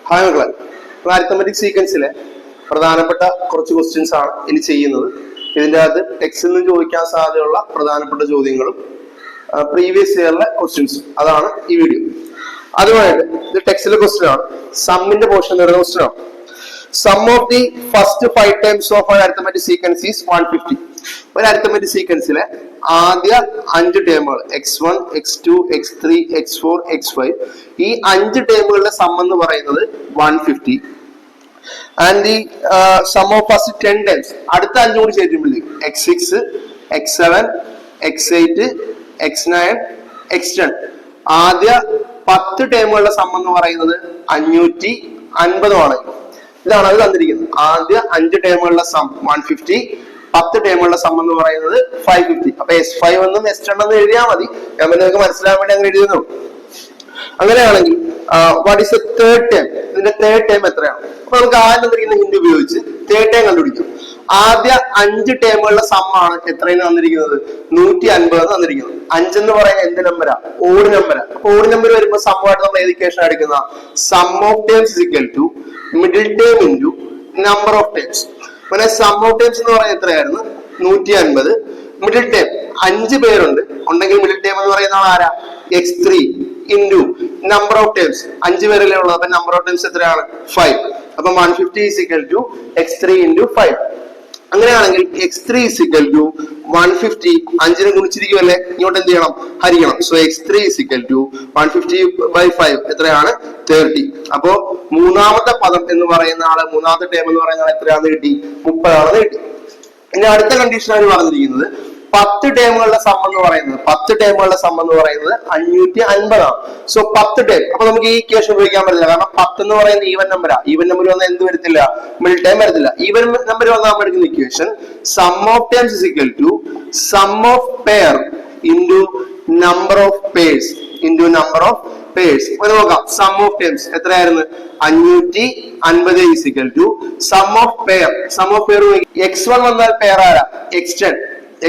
Hi മക്കളെ, arithmetic സീക്വൻസിലെ പ്രധാനപ്പെട്ട കുറച്ച് ക്വസ്റ്റ്യൻസ് ആണ് ഇനി ചെയ്യുന്നത്. ഇതിൻ്റെ അകത്ത് ടെക്സ്റ്റിൽ നിന്ന് ചോദിക്കാൻ സാധ്യതയുള്ള പ്രധാനപ്പെട്ട ചോദ്യങ്ങളും പ്രീവിയസ് ഇയറിലെ ക്വസ്റ്റ്യൻസും അതാണ് ഈ വീഡിയോ. അതുമായിട്ട് ഇത് ടെക്സ്റ്റിലെ ക്വസ്റ്റ്യൻ ആണ്. സമ്മിന്റെ പോർഷൻ വരുന്ന ക്വസ്റ്റ്യൻ ആണ്. Sum of the first 5 times of an arithmetic sequence is 150. ഒരു അരിത്തമെറ്റിക് സീക്വൻസിലെ ആദ്യ 5 ടേമുകൾ x1, x2, x3, x4, x5 ഈ 5 ടേമുകളുടെ സം എന്ന് പറയുന്നത് 150. And the sum of first 10 times അടുത്ത 5 കൂടി ചേരുമ്പോഴേക്കും x6, x7, x8, x9, x10 ആദ്യ 10 ടേമുകളുടെ സം എന്ന് പറയുന്നത് 550 ആണ്. ഇതാണ് അത് തന്നിരിക്കുന്നത്. ആദ്യ 5 ടേമുകളുടെ സം 150, 10 ടേമുകളുടെ സം എന്ന് പറയുന്നത് 550. അപ്പൊ S5 എന്നും S10 എന്നും എഴുതിയാൽ മതി. ഞാൻ നിങ്ങൾക്ക് മനസ്സിലാൻ വേണ്ടി അങ്ങനെ എഴുതുന്നു. അങ്ങനെയാണെങ്കിൽ what is the third term? ഇതിന്റെ തേർഡ് ടേം എത്രയാണ്? അപ്പൊ നമുക്ക് ആദ്യം തന്നിരിക്കുന്ന ഹിന്റ് ഉപയോഗിച്ച് തേർഡ് ടേം കണ്ടുപിടിക്കും. ആദ്യ 5 ടേമുകളുടെ സം ആണ് എത്രയാണ് തന്നിരിക്കുന്നത്? 150 തന്നിരിക്കുന്നത്. 5 എന്ന് പറയുന്നത് എന്ത് നമ്പരാ? ഓഡ് നമ്പരാ. അപ്പൊ ഓഡ് നമ്പർ വരുമ്പോൾ സമ്മായിട്ട് നമ്മൾ ഏത് ഇക്വേഷൻ എടുക്കുന്ന? Sum of terms is equal to middle term into number of terms. പിന്നെ സം ഓഫ് ടേംസ് എന്ന് പറയുന്നത് എത്രയായിരുന്നു? 150. മിഡിൽ ടേം 5 പേരുണ്ട് ഉണ്ടെങ്കിൽ മിഡിൽ ടേം എന്ന് പറയുന്ന ആരാ? x3 into number of terms 5 പേരല്ലേ ഉള്ളത്. അപ്പൊ നമ്പർ ഓഫ് ടേംസ് എത്രയാണ്? 5. അപ്പൊ 150 is equal to x3 into 5. അങ്ങനെയാണെങ്കിൽ x3 is equal to 150. 5നെ ഗുണിച്ചിരിക്കുമല്ലേ, ഇങ്ങോട്ട് എന്ത് ചെയ്യണം? ഹരിക്കണം. So x3 is equal to 150 by 5 എത്രയാണ്? 30. അപ്പോ മൂന്നാമത്തെ പദം എന്ന് പറയുന്ന ആള്, മൂന്നാമത്തെ ടേം എന്ന് പറയുന്ന ആൾ എത്രയാണെന്ന് കിട്ടി? 30 ആണെന്ന് കിട്ടി. ഇനി അടുത്ത കണ്ടീഷൻ ആണ് പറഞ്ഞിരിക്കുന്നത് 10 ടേമുകളുടെ സം എന്ന് പറയുന്നത് 550 ആണ്. So 10 term. അപ്പൊ നമുക്ക് ഈ ഇക്വേഷൻ ഉപയോഗിക്കാൻ പറ്റില്ല, കാരണം 10 എന്ന് പറയുന്നത് ഈവൻ നമ്പറാ. ഈവൻ നമ്പർ വന്നാൽ എന്ത് വരത്തില്ല? മിഡിൽ ടേം വരത്തില്ല. ഈവൻ നമ്പർ വന്നാൽ നമ്മൾ എടുക്കുന്ന equation sum of terms is equal to sum of pair into number of pairs into number of pairs. അപ്പൊ നോക്കാം, സം ഓഫ് ടേംസ് എത്രയായിരുന്നു? 550 is equal to sum of pair. Sum of pair x1 വന്നാൽ pair ആരാ? x10.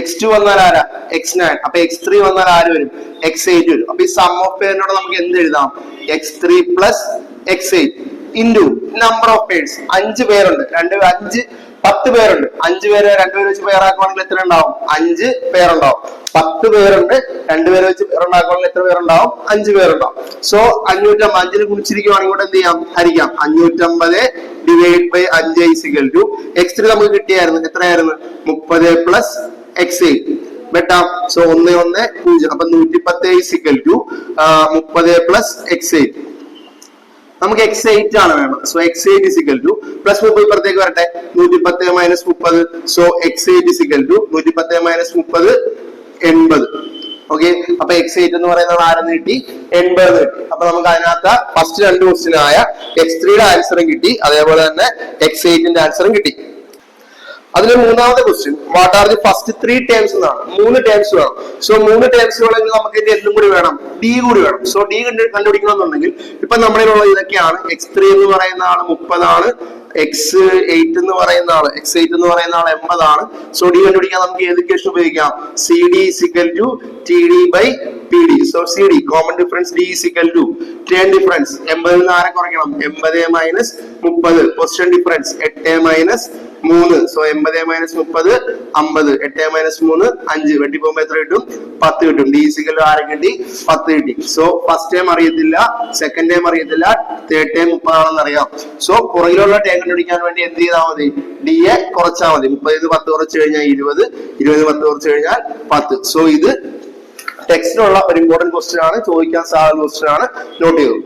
x2 വന്നാൽ ആരാ? x9. അപ്പൊ x3 വന്നാൽ ആര് വരും? x8 വരും. അപ്പൊ ഈ സം ഓഫ് പെയറിനോട് നമുക്ക് എന്ത് എഴുതാം? x3 plus x8 into number of purse. 5 പേരുണ്ട്, 10 പേരുണ്ട്. 5 പേര് 2 പേര് വെച്ച് പേരാക്കുവാണെങ്കിൽ എത്ര ഉണ്ടാവും? 5 പേരുണ്ടാവും. 10 പേരുണ്ട്, 2 പേര് വെച്ച് പേരുണ്ടാക്കുവാണെങ്കിൽ എത്ര പേരുണ്ടാവും? 5 പേരുണ്ടാവും. സോ 550 5ന് ഗുണിച്ചിരിക്കുവാണെങ്കിൽ കൂടെ എന്ത് ചെയ്യാം? ഹരിക്കാം. 550 divide by 5 is equal to x3 നമുക്ക് കിട്ടിയായിരുന്നു. എത്രയായിരുന്നു? 30 പ്ലസ് x8 വെട്ടാം. സോ 1 1 0. അപ്പൊ 110 is equal to 30 plus x8. നമുക്ക് x8 ആണ് വേണം. So x8 is equal to plus 30 ഇപ്പുറത്തേക്ക് വരട്ടെ. 110 minus 30. So x8 is equal to 110 minus 30 80. Okay, അപ്പൊ x8 എന്ന് പറയുന്നത് ആരെന്ന് കിട്ടി? 80 കിട്ടി. അപ്പൊ നമുക്ക് അതിനകത്ത് ഫസ്റ്റ് 2 ക്വസ്റ്റിനായ x3യുടെ ആൻസറും കിട്ടി, അതേപോലെ തന്നെ x8ന്റെ ആൻസറും കിട്ടി. അതിലെ മൂന്നാമത്തെ question, what are the first 3 terms എന്നാണ്. 3 ടേംസ് വേണം. സോ 3 ടേംസ് വേണമെങ്കിൽ നമുക്ക് ഇതിന്റെ എന്തും കൂടി വേണം? ഡി കൂടി വേണം. സോ ഡി കണ്ടുപിടിക്കണമെന്നുണ്ടെങ്കിൽ ഇപ്പൊ നമ്മുടെ ഇതൊക്കെയാണ്. x3 എന്ന് പറയുന്ന ആള് 30 ആണ്. x8 എന്ന് പറയുന്ന ആള് 80 ആണ്. സോ ഡി കണ്ടുപിടിക്കാൻ നമുക്ക് ഏത് ഇക്വേഷൻ ഉപയോഗിക്കാം? CD is equal to TD by PD. So CD common difference D is equal to term difference 80 നിന്ന് ആരെ കുറയ്ക്കണം? 80 minus 30. Position difference 8 minus 3. So 80 minus 30 50. 8 minus 3 5. വെട്ടി പോകുമ്പോൾ എത്ര കിട്ടും? 10 കിട്ടും. D is equal to ആരെ കിട്ടി? 10 കിട്ടി. സോ ഫസ്റ്റ് ടൈം അറിയത്തില്ല, സെക്കൻഡ് ടൈം അറിയത്തില്ല, തേർഡ് ടൈം 30 ആണെന്ന് അറിയാം. സോ പുറകിലുള്ള ടൈം കണ്ടുപിടിക്കാൻ വേണ്ടി എന്ത് ചെയ്താൽ മതി? ഡി എ കുറച്ചാൽ മതി. 30 10 കുറച്ച് കഴിഞ്ഞാൽ 20, 20 10 കുറച്ച് കഴിഞ്ഞാൽ 10. സോ ഇത് ടെക്സ്റ്റിലുള്ള ഒരു ഇമ്പോർട്ടന്റ് ക്വസ്റ്റ്യൻ ആണ്, ചോദിക്കാൻ സാധ്യത ക്വസ്റ്റ്യൻ ആണ്. നോട്ട് ചെയ്തു.